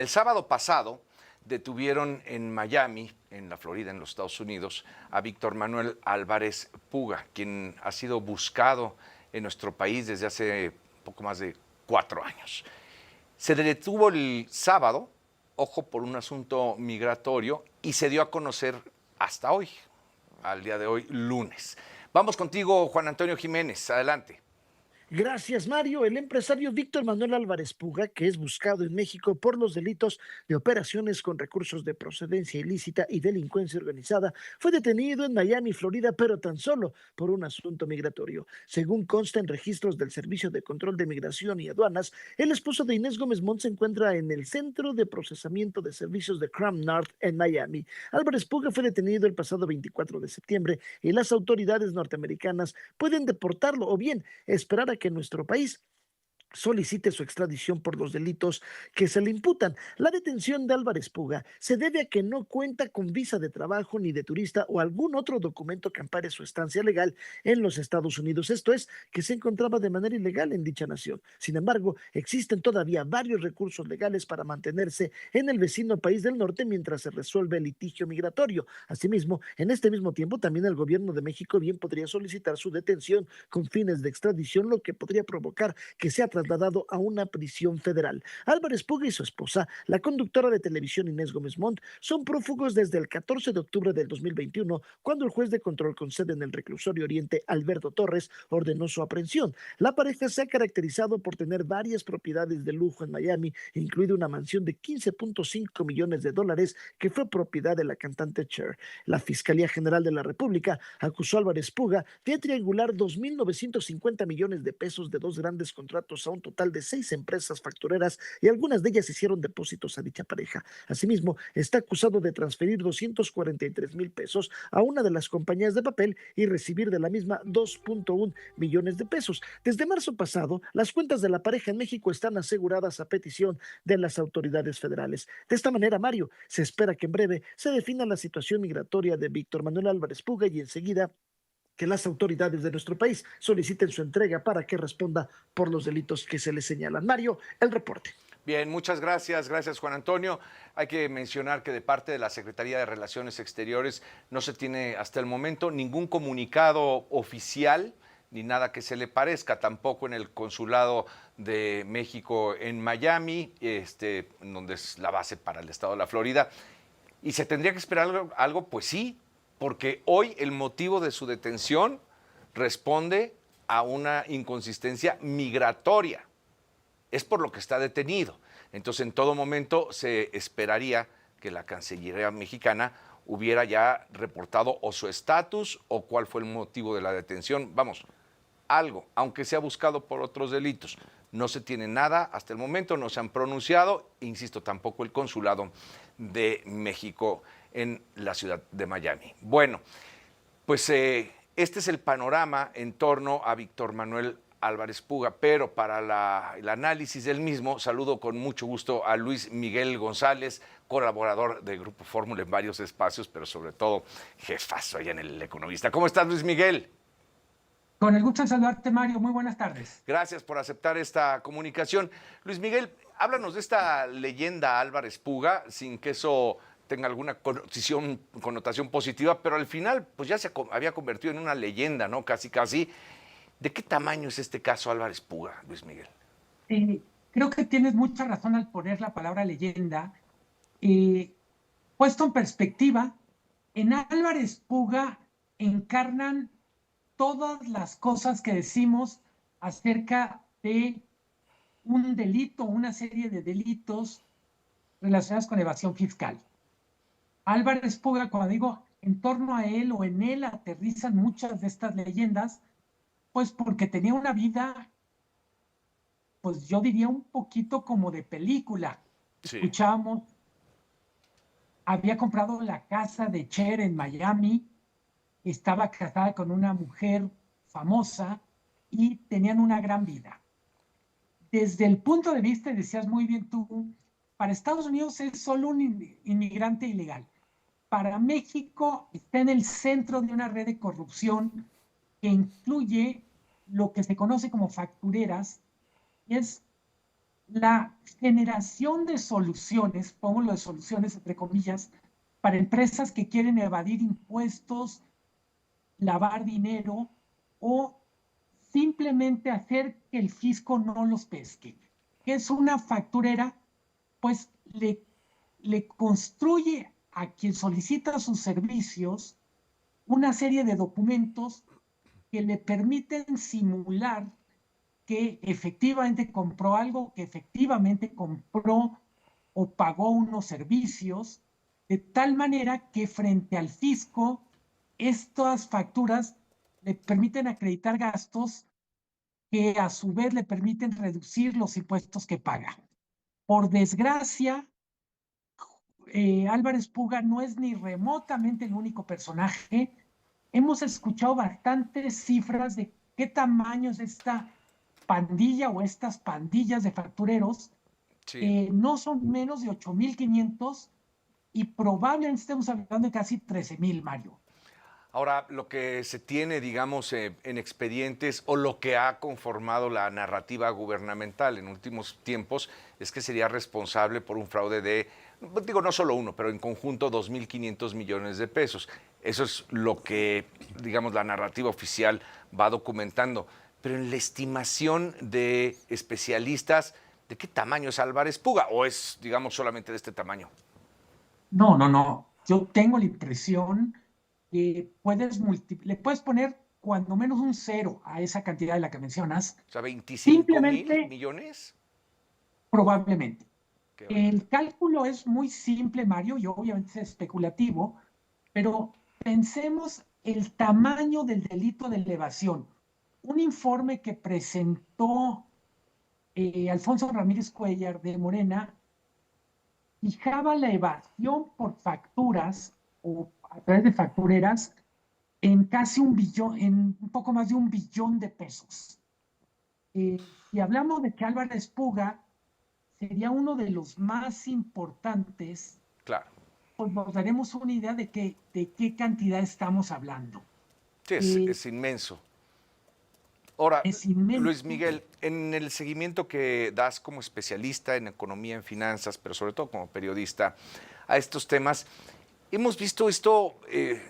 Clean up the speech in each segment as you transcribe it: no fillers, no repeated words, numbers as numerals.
El sábado pasado detuvieron en Miami, en la Florida, en los Estados Unidos, a Víctor Manuel Álvarez Puga, quien ha sido buscado en nuestro país desde hace poco más de 4 años. Se le detuvo el sábado, ojo, por un asunto migratorio, y se dio a conocer hasta hoy, al día de hoy, lunes. Vamos contigo, Juan Antonio Jiménez, adelante. Gracias, Mario. El empresario Víctor Manuel Álvarez Puga, que es buscado en México por los delitos de operaciones con recursos de procedencia ilícita y delincuencia organizada, fue detenido en Miami, Florida, pero tan solo por un asunto migratorio. Según consta en registros del Servicio de Control de Migración y Aduanas, el esposo de Inés Gómez Mont se encuentra en el Centro de Procesamiento de Servicios de Cram North en Miami. Álvarez Puga fue detenido el pasado 24 de septiembre y las autoridades norteamericanas pueden deportarlo o bien esperar a que nuestro país solicite su extradición por los delitos que se le imputan. La detención de Álvarez Puga se debe a que no cuenta con visa de trabajo ni de turista o algún otro documento que ampare su estancia legal en los Estados Unidos. Esto es, que se encontraba de manera ilegal en dicha nación. Sin embargo, existen todavía varios recursos legales para mantenerse en el vecino país del norte mientras se resuelve el litigio migratorio. Asimismo, en este mismo tiempo, también el gobierno de México bien podría solicitar su detención con fines de extradición, lo que podría provocar que sea trasladado a una prisión federal. Álvarez Puga y su esposa, la conductora de televisión Inés Gómez Mont, son prófugos desde el 14 de octubre del 2021, cuando el juez de control con sede en el reclusorio Oriente, Alberto Torres, ordenó su aprehensión. La pareja se ha caracterizado por tener varias propiedades de lujo en Miami, incluida una mansión de 15.5 millones de dólares que fue propiedad de la cantante Cher. La Fiscalía General de la República acusó a Álvarez Puga de triangular 2.950 millones de pesos de dos grandes contratos a un total de 6 empresas factureras y algunas de ellas hicieron depósitos a dicha pareja. Asimismo, está acusado de transferir 243 mil pesos a una de las compañías de papel y recibir de la misma 2.1 millones de pesos. Desde marzo pasado, las cuentas de la pareja en México están aseguradas a petición de las autoridades federales. De esta manera, Mario, se espera que en breve se defina la situación migratoria de Víctor Manuel Álvarez Puga y enseguida que las autoridades de nuestro país soliciten su entrega para que responda por los delitos que se le señalan. Mario, el reporte. Bien, muchas gracias, gracias Juan Antonio. Hay que mencionar que de parte de la Secretaría de Relaciones Exteriores no se tiene hasta el momento ningún comunicado oficial ni nada que se le parezca, tampoco en el Consulado de México en Miami, donde es la base para el estado de la Florida. ¿Y se tendría que esperar algo? Pues sí, porque hoy el motivo de su detención responde a una inconsistencia migratoria. Es por lo que está detenido. Entonces, en todo momento se esperaría que la Cancillería mexicana hubiera ya reportado o su estatus o cuál fue el motivo de la detención. Vamos, algo, aunque sea buscado por otros delitos. No se tiene nada hasta el momento, no se han pronunciado, insisto, tampoco el Consulado de México en la ciudad de Miami. Bueno, pues este es el panorama en torno a Víctor Manuel Álvarez Puga, pero para el análisis del mismo, saludo con mucho gusto a Luis Miguel González, colaborador de Grupo Fórmula en varios espacios, pero sobre todo jefazo allá en El Economista. ¿Cómo estás, Luis Miguel? Con el gusto de saludarte, Mario. Muy buenas tardes. Gracias por aceptar esta comunicación. Luis Miguel, háblanos de esta leyenda Álvarez Puga, sin que eso tenga alguna connotación positiva, pero al final pues ya se había convertido en una leyenda, ¿no? Casi, casi. ¿De qué tamaño es este caso Álvarez Puga, Luis Miguel? Creo que tienes mucha razón al poner la palabra leyenda. Eh, Puesto en perspectiva, en Álvarez Puga encarnan todas las cosas que decimos acerca de un delito, una serie de delitos relacionados con evasión fiscal. Álvarez Puga, cuando digo en torno a él o en él aterrizan muchas de estas leyendas, pues porque tenía una vida, pues yo diría un poquito como de película. Sí. Escuchábamos, había comprado la casa de Cher en Miami, estaba casada con una mujer famosa y tenían una gran vida. Desde el punto de vista, decías muy bien tú, para Estados Unidos es solo un inmigrante ilegal. Para México está en el centro de una red de corrupción que incluye lo que se conoce como factureras, y es la generación de soluciones, pongo lo de soluciones entre comillas, para empresas que quieren evadir impuestos, lavar dinero o simplemente hacer que el fisco no los pesque. ¿Qué es una facturera? Pues le construye a quien solicita sus servicios una serie de documentos que le permiten simular que efectivamente compró algo, que efectivamente compró o pagó unos servicios, de tal manera que frente al fisco, estas facturas le permiten acreditar gastos que a su vez le permiten reducir los impuestos que paga. Por desgracia, Álvarez Puga no es ni remotamente el único personaje. Hemos escuchado bastantes cifras de qué tamaño es esta pandilla o estas pandillas de factureros. Sí. No son menos de 8,500 y probablemente estemos hablando de casi 13,000, Mario. Ahora, lo que se tiene, digamos, en expedientes o lo que ha conformado la narrativa gubernamental en últimos tiempos es que sería responsable por un fraude de, digo, no solo uno, pero en conjunto 2.500 millones de pesos. Eso es lo que, digamos, la narrativa oficial va documentando. Pero en la estimación de especialistas, ¿de qué tamaño es Álvarez Puga? ¿O es, digamos, solamente de este tamaño? No, no, no. Yo tengo la impresión que le puedes poner cuando menos un cero a esa cantidad de la que mencionas, O sea, 25.000 simplemente, millones. probablemente. Qué El barbaridad. cálculo es muy simple, Mario, y obviamente es especulativo, pero pensemos el tamaño del delito de elevación. Un informe que presentó Alfonso Ramírez Cuellar de Morena fijaba la evasión por facturas o a través de factureras en casi un billón, en un poco más de 1 billón de pesos. Si hablamos de que Álvarez Puga sería uno de los más importantes, Claro. pues nos daremos una idea de qué cantidad estamos hablando. Sí, Eh, es inmenso. Ahora, es inmenso. Luis Miguel, en el seguimiento que das como especialista en economía, en finanzas, pero sobre todo como periodista a estos temas, hemos visto esto,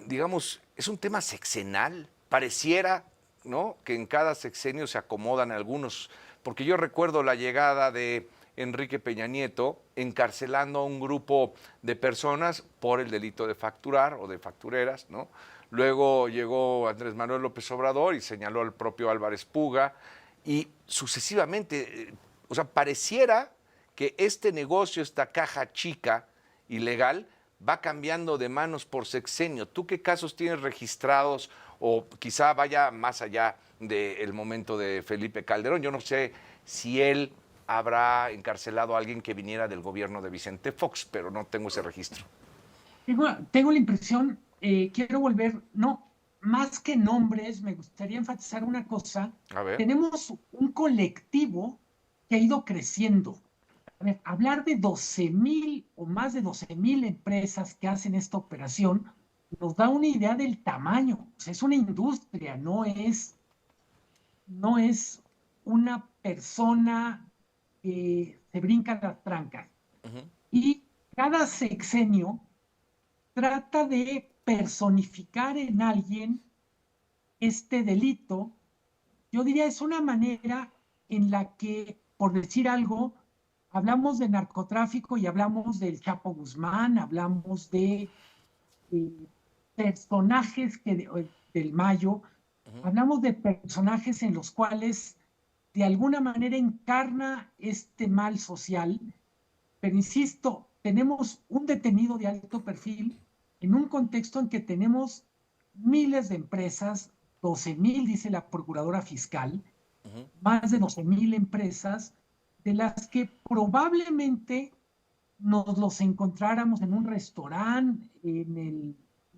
digamos, es un tema sexenal. Pareciera, ¿no?, que en cada sexenio se acomodan algunos, porque yo recuerdo la llegada de Enrique Peña Nieto encarcelando a un grupo de personas por el delito de facturar o de factureras, ¿no? Luego llegó Andrés Manuel López Obrador y señaló al propio Álvarez Puga y sucesivamente, o sea, pareciera que este negocio, esta caja chica ilegal, va cambiando de manos por sexenio. ¿Tú qué casos tienes registrados o quizá vaya más allá del momento de Felipe Calderón? Yo no sé si él habrá encarcelado a alguien que viniera del gobierno de Vicente Fox, pero no tengo ese registro. Tengo la impresión, quiero volver, no, más que nombres, me gustaría enfatizar una cosa. A ver. Tenemos un colectivo que ha ido creciendo. A ver, hablar de 12,000 o más de 12,000 empresas que hacen esta operación nos da una idea del tamaño. O sea, es una industria, no es una persona que se brinca las trancas. Uh-huh. Y cada sexenio trata de personificar en alguien este delito. Yo diría es una manera en la que, por decir algo, hablamos de narcotráfico y hablamos del Chapo Guzmán, hablamos de personajes del Mayo, Uh-huh. hablamos de personajes en los cuales de alguna manera encarna este mal social, pero insisto, tenemos un detenido de alto perfil en un contexto en que tenemos miles de empresas, 12,000, dice la procuradora fiscal, Uh-huh. más de 12,000 empresas, de las que probablemente nos los encontráramos en un restaurante,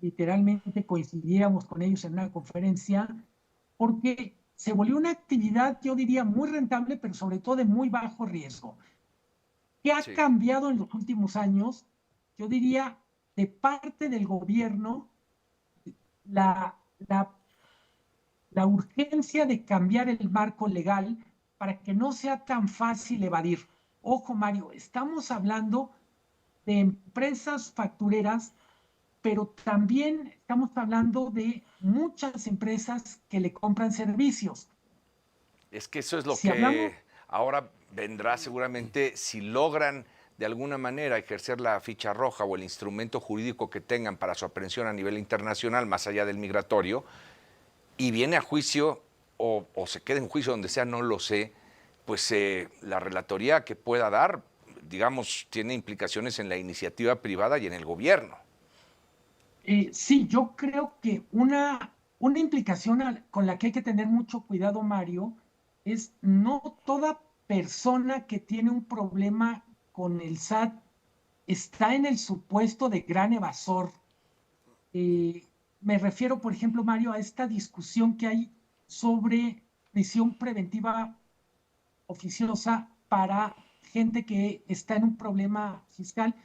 literalmente coincidiéramos con ellos en una conferencia, porque se volvió una actividad, yo diría, muy rentable, pero sobre todo de muy bajo riesgo. ¿Qué ha Sí. cambiado en los últimos años? Yo diría, de parte del gobierno, la, la, la urgencia de cambiar el marco legal para que no sea tan fácil evadir. ojo Mario, estamos hablando de empresas factureras, pero también estamos hablando de muchas empresas que le compran servicios. Es que eso es lo Si hablamos, que ahora vendrá seguramente si logran de alguna manera ejercer la ficha roja o el instrumento jurídico que tengan para su aprehensión a nivel internacional, más allá del migratorio, y viene a juicio o se queda en juicio donde sea, no lo sé, pues la relatoría que pueda dar, digamos, tiene implicaciones en la iniciativa privada y en el gobierno. sí, yo creo que una implicación con la que hay que tener mucho cuidado, Mario, es no toda persona que tiene un problema con el SAT está en el supuesto de gran evasor. Eh, Me refiero, por ejemplo, Mario, a esta discusión que hay sobre prisión preventiva oficiosa para gente que está en un problema fiscal.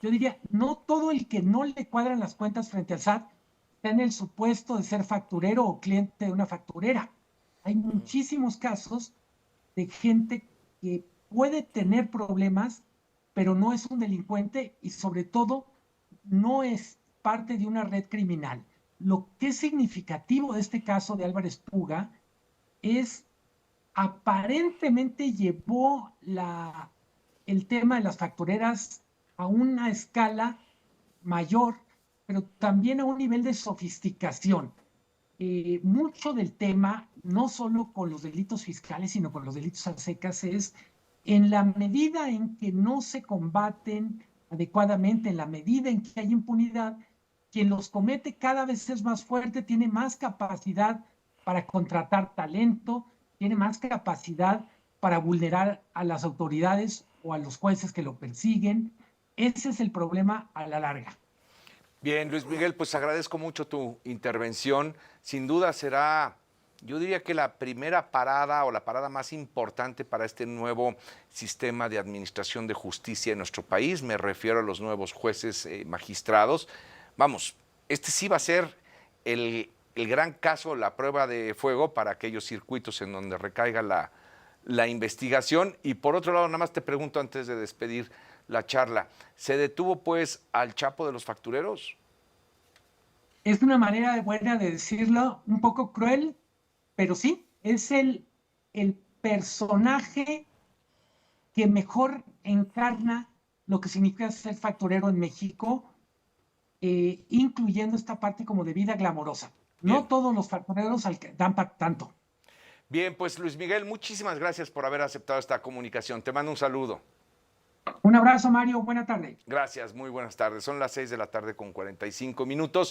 Yo diría, no todo el que no le cuadran las cuentas frente al SAT está en el supuesto de ser facturero o cliente de una facturera. Hay muchísimos casos de gente que puede tener problemas, pero no es un delincuente y sobre todo no es parte de una red criminal. Lo que es significativo de este caso de Álvarez Puga es aparentemente llevó el tema de las factureras a una escala mayor, pero también a un nivel de sofisticación. Mucho del tema, no solo con los delitos fiscales, sino con los delitos a secas, es en la medida en que no se combaten adecuadamente, en la medida en que hay impunidad, quien los comete cada vez es más fuerte, tiene más capacidad para contratar talento, tiene más capacidad para vulnerar a las autoridades o a los jueces que lo persiguen. Ese es el problema a la larga. Bien, Luis Miguel, pues agradezco mucho tu intervención. Sin duda será, yo diría que la primera parada o la parada más importante para este nuevo sistema de administración de justicia en nuestro país. Me refiero a los nuevos jueces magistrados. Vamos, este sí va a ser el gran caso, la prueba de fuego para aquellos circuitos en donde recaiga la investigación. Y por otro lado, nada más te pregunto antes de despedir la charla, ¿se detuvo pues al Chapo de los factureros? Es una manera buena de decirlo, un poco cruel, pero sí, es el personaje que mejor encarna lo que significa ser facturero en México, incluyendo esta parte como de vida glamorosa. No Bien. todos los factureros dan para tanto. Bien, pues Luis Miguel, muchísimas gracias por haber aceptado esta comunicación. Te mando un saludo. Un abrazo, Mario. Buena tarde. Gracias, muy buenas tardes. Son las 6 de la tarde con 45 minutos.